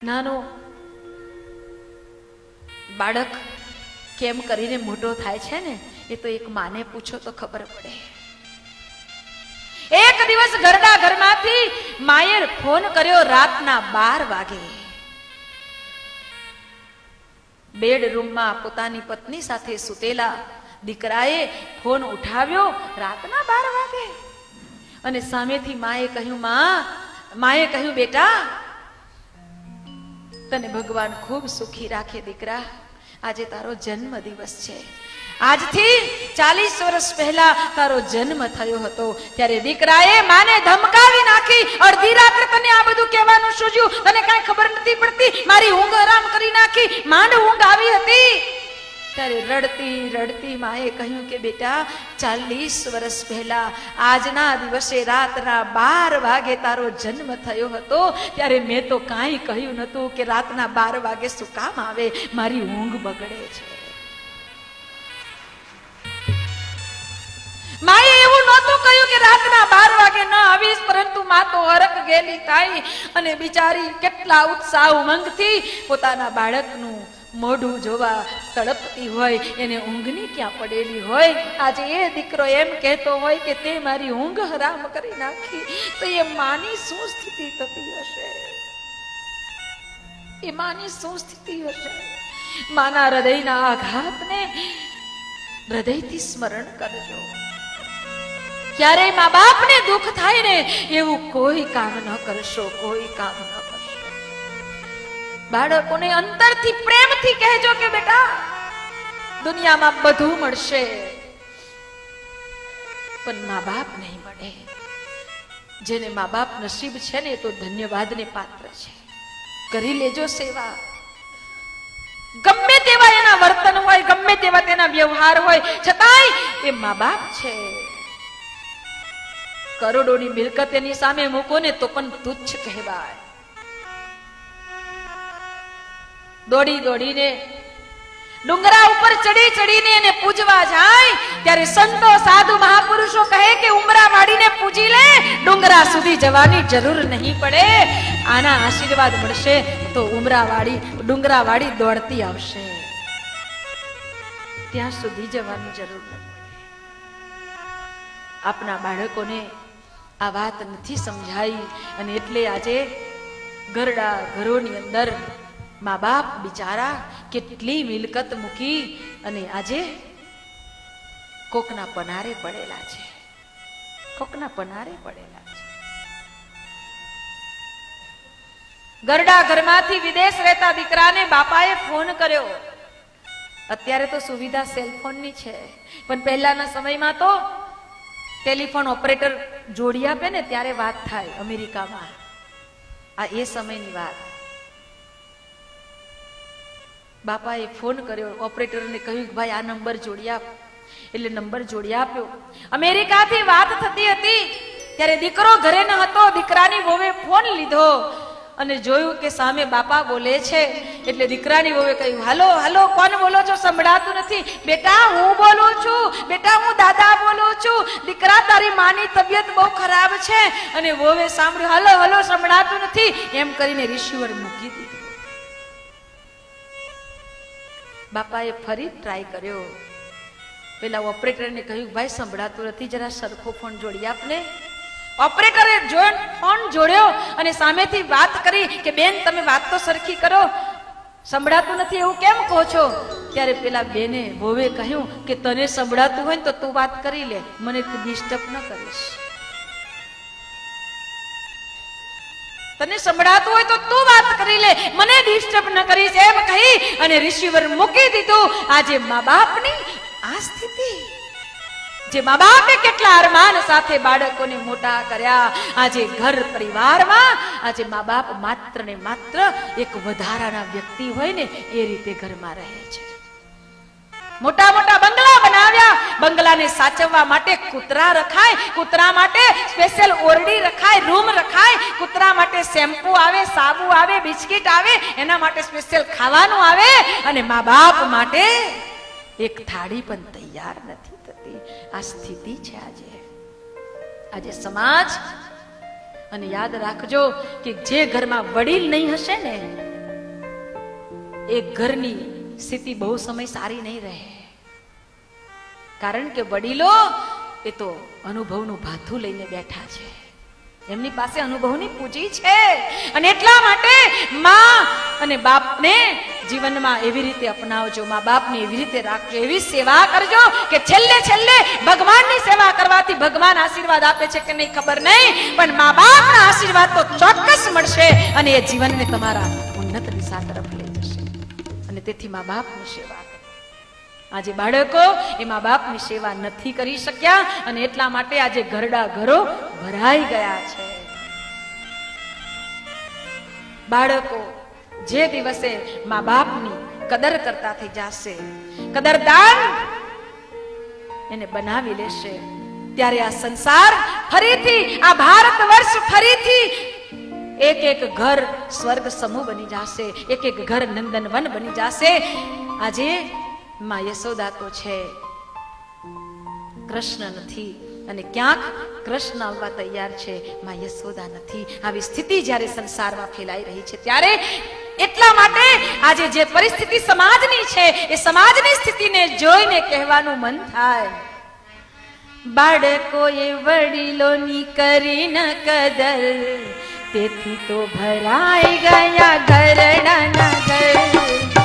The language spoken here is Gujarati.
નાનો બાળક કેમ કરીને મોટો થાય છે ને, એ તો એક માને પૂછો તો ખબર પડે. એક દિવસ ઘરડા ઘરમાંથી માએ ફોન કર્યો રાતના 12 વાગે. બેડરૂમમાં પોતાની પત્ની સાથે સૂતેલા દીકરાએ ફોન ઉઠાવ્યો રાતના 12 વાગે અને સામેથી માએ કહ્યું, માએ કહ્યું, બેટા તને ભગવાન ખૂબ સુખી રાખે દીકરા, આજે તારો જન્મ દિવસ છે. આજથી 40 વર્ષ પહેલા તારો જન્મ થયો હતો. ત્યારે દીકરાએ માને ધમકાવી નાખી. અડધી રાત્રે તને આ બધું કહેવાનું સૂઝ્યું? તને કાંઈ ખબર નથી પડતી? મારી ઊંઘ હરામ કરી નાખી. માંડ ઊંઘ આવી હતી. ત્યારે રડતી રડતી માએ કહ્યું કે બેટા, 40 વર્ષ પહેલા આજના દિવસે રાતના 12 વાગે તારો જન્મ થયો હતો. ત્યારે મેં તો કાંઈ કહ્યું નતું કે રાતના 12 વાગે શું કામ આવે? મારી ઊંઘ બગડે છે. માએ એવું નહોતું કહ્યું કે રાતના 12 વાગે ન આવીશ, પરંતુ માં તો હરખ ગેલી થાય અને બિચારી કેટલા ઉત્સાહ ઉમંગથી પોતાના બાળકનું મોઢું જોવા તડપતી હોય. એને ઊંઘની ક્યાં પડેલી હોય. આજે એ દીકરો એમ કહેતો હોય કે તે મારી ઊંઘ હરામ કરી નાખી, તો એ માની શું સ્થિતિ થતી હશે? એ માની શું સ્થિતિ હશે? માના હૃદયના આઘાતને હૃદયથી સ્મરણ કરજો. ક્યારેય મા બાપને દુઃખ થાય ને, એવું કોઈ કામ ન કરશો, કોઈ કામ ન કરશો. બાળકોને અંતરથી પ્રેમથી કહેજો કે બેટા, દુનિયામાં બધું મળશે પણ મા બાપ નહીં મળે. જેને મા બાપ નસીબ છે ને, એ તો ધન્યવાદને પાત્ર છે. કરી લેજો સેવા. ગમે તેવા એના વર્તન હોય, ગમે તેવા તેના વ્યવહાર હોય, છતાંય એ મા બાપ છે. કરોડોની મિલકત એની સામે મૂકો ને તો પણ તુચ્છ કહેવાય. દોડી દોડીને ડુંગરા ઉપર ચડી ચડીને એને પૂજવા જાય ત્યારે સંતો સાધુ મહાપુરુષો કહે કે ઉમરા વાળીને પૂજી લે, ડુંગરા સુધી જવાની જરૂર નહીં પડે. આના આશીર્વાદ મળશે તો ડુંગરા વાળી દોડતી આવશે. ત્યાં સુધી જવાની જરૂર નથી. આપના બાળકોને આ વાત નથી સમજાઈ અને એટલે આજે ઘરડા ઘરોની અંદર મા બાપ બિચારા કેટલી મિલકત મૂકી અને આજે કોકના પનારે પડેલા છે. કોકના પનારે પડેલા છે. ઘરડા ઘરમાંથી વિદેશ રહેતા દીકરાને બાપાએ ફોન કર્યો. અત્યારે તો સુવિધા સેલફોનની છે, પણ પહેલાના સમયમાં તો ટેલિફોન ઓપરેટર જોડી આપે ને ત્યારે વાત થાય અમેરિકામાં. આ એ સમયની વાત. બાપાએ ફોન કર્યો, ઓપરેટરને કહ્યું કે ભાઈ આ નંબર જોડી આપ. એટલે નંબર જોડી આપ્યો. અમેરિકાથી વાત થતી હતી ત્યારે દીકરો ઘરે ન હતો. દીકરાની વહુએ ફોન લીધો અને જોયું કે સામે બાપા બોલે છે. એટલે દીકરાની વહુએ કહ્યું, હાલો હાલો, કોણ બોલો છો? સંભળાતું નથી. બેટા હું બોલું છું, બેટા હું દાદા બોલું છું. દીકરા તારી માની તબિયત બહુ ખરાબ છે. અને વહુએ સાંભળ્યું, હાલો હાલો, સંભળાતું નથી. એમ કરીને રિસીવર મૂકી દીધું. બાપાએ ફરી ટ્રાય કર્યો. પેલા ઓપરેટરને કહ્યું, ભાઈ સંભળાતું નથી, જરા સરખો ફોન જોડી આપને. ઓપરેટરે ફોન જોડ્યો અને સામેથી વાત કરી કે બેન તમે વાત તો સરખી કરો, સંભળાતું નથી એવું કેમ કહો છો? ત્યારે પેલા બેને વહુએ કહ્યું કે તને સંભળાતું હોય ને તો તું વાત કરી લે, મને તું ડિસ્ટર્બ ન કરીશ. તને સંભળાતું હોય તો તું વાત કરી લે, મને ડિસ્ટર્બ ન કરીશ. એમ કહી અને રિસીવર મૂકી દીધું. આજે મા બાપની આ સ્થિતિ. જે મા બાપે કેટલા અરમાન સાથે બાળકોને મોટા કર્યા, આજે ઘર પરિવારમાં આજે મા બાપ માત્ર ને માત્ર એક વધારાના વ્યક્તિ હોય ને એ રીતે ઘરમાં રહે છે. મોટા મોટા બંગલા બનાવ્યા. બંગલાને સાચવવા માટે કૂતરા રખાય, કૂતરા માટે સ્પેશિયલ ઓરડી રખાય, રૂમ રખાય. કૂતરા માટે શેમ્પુ આવે, સાબુ આવે, બિસ્કિટ આવે, એના માટે સ્પેશિયલ ખાવાનું આવે. અને મા બાપ માટે એક થાળી પણ તૈયાર નથી થતી. આ સ્થિતિ છે આજે સમાજ. અને યાદ રાખજો કે જે ઘરમાં વડીલ નહીં હશે ને એ ઘરની સ્થિતિ બહુ સમય સારી નહીં રહે. કારણ કે વડીલો એ તો અનુભવનું ભાથું લઈને બેઠા છે, એમની પાસે અનુભવની પૂંજી છે. અને એટલા માટે માં અને બાપને જીવનમાં એવી રીતે અપનાવજો, મા બાપને એવી રીતે રાખજો, એવી સેવા કરજો કે છેલ્લે છેલ્લે ભગવાનની સેવા કરવાથી ભગવાન આશીર્વાદ આપે છે કે નહીં ખબર નહીં, પણ મા બાપના આશીર્વાદ તો ચોક્કસ મળશે અને એ જીવનને તમારા ઉન્નત દિશા તરફ લઈ જશે. અને તેથી મા બાપની સેવા કરો. આજે બાળકો એ મા બાપની સેવા નથી કરી શક્યા અને એટલા માટે આજે ઘરડા ઘરો ભરાઈ ગયા છે. બાળકો જે દિવસે મા બાપની કદર કરતા થઈ જશે, કદરદાન એને બનાવી લેશે, ત્યારે આ સંસાર ફરીથી, આ ભારત વર્ષ ફરીથી એક એક ઘર સ્વર્ગ સમૂહ બની જશે, એક એક ઘર નંદનવન બની જશે. આજે માં યશોદા તો છે, કૃષ્ણ નથી, અને ક્યાંક કૃષ્ણ આવવા તૈયાર છે, માં યશોદા નથી. આવી સ્થિતિ જ્યારે સંસારમાં ફેલાઈ રહી છે ત્યારે એટલા માટે આજે જે પરિસ્થિતિ સમાજની છે એ સમાજની સ્થિતિને જોઈને કહેવાનું મન થાય, બાળકોએ વડીલોની કરી ન કદર, તેથી તો ભરાઈ ગયા ઘરડાના ઘર.